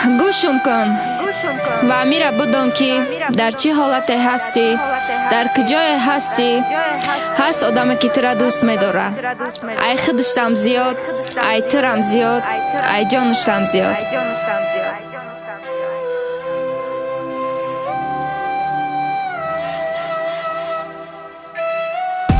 گوشم کن و میره بدون که در چه حالت هستی، در کجای هستی. هست آدمی که ترا دوست میداره، ای خودشتم زیاد، ای ترم زیاد، ای جانشتم زیاد.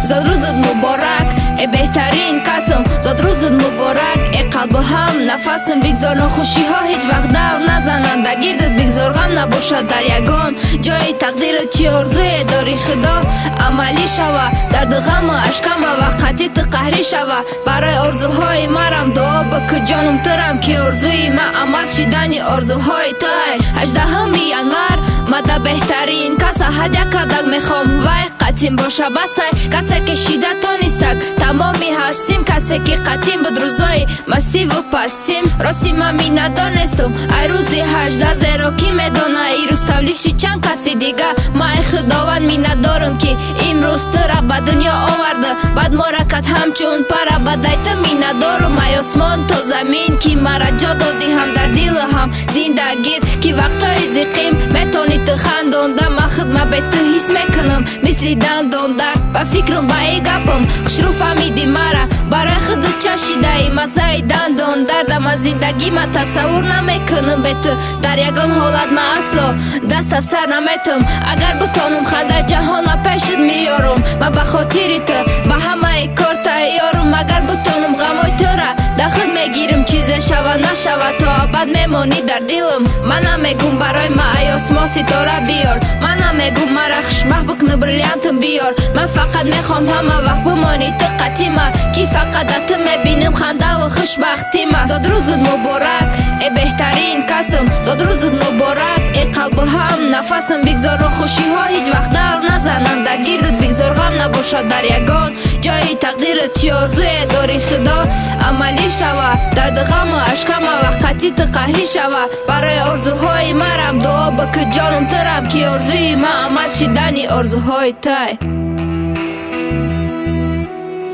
زاد روزت مبارک ای بهترین کسم، زاد روزت مبارک ای قلب هم نفسم. بگذار خوشی ها هیچ وقت دور نزنند، در گردت بگذار غم نباشد در یگان جای تقدیر. چی آرزوی داری خدا عملی شوه، درد غم و اشکم و وقتی قهری شوه. برای آرزوهای مرم دعا بک جانم ترم که آرزوی من عمل شدنی آرزوهای تای. 18 ینور مده بهترین کس هدیه کدک میخوام وای قطیم باشه بسای. کسی که شیده تا نیستک تمامی هستیم، کسی که قطیم بود روزای مستی و پستیم. راستی من می ندانستم ای روزی 18 زیرا کی میدانه ای روز تولیشی چند کسی دیگه. من خداوند می ندارم که امروز ترا به دنیا آورده، بعد مرکت همچون پره بدایت می ندارم ای آسمان تا زمین که مرا جا دادی هم در دل هم زندگیت که وقتای زقیم میتونی تو خندانده. من خدمت به تو حس میکنم مثل دندان در و فکرم با ای گپم خوش رو فهمیدی مرا برای خودت چشیده ای مزه دندان دردم. از زندگی من تصور نمیکنم به تو در یگان حالت من اصلا دست از سر نمیتم. اگر بتانم خنده جهان پیشت میارم، من به خاطر تو به همه کار تیارم. اگر بتانم غمای تو را داخل میگیرم چیزی شوه نشوه تا ابد میمانی در دلم. من نمیگم برای من ای آسمان ستاره بیار، من نمیگم مرا خوشبخت بکن بریلیانتم بیار. من فقط میخوام همه وقت بمانی تو قطیمه که فقط تو میبینم خنده و خوشبختی من. زاد روزت مبارک ای بهترین کسم، زاد روزت مبارک ای قلب هم نفسم. بگذار خوشی ها هیچ وقت دور نزنند، در گردت بگذار غم نباشد در یگان جای تقدیرت. چی آرزوی داری خدا عملی شوه، درد غم و اشکم و وقتی تو قهری شوه. برای آرزوهای مرم دعا بک جانم ترم که آرزوی من عمل شدنی آرزوهای تای.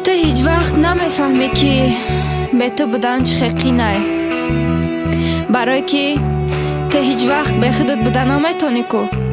تو هیچ وقت نمیفهمی که به تو بودن چه خقینه، برای که تو هیچ وقت به خودت بودن نمیتونی کو.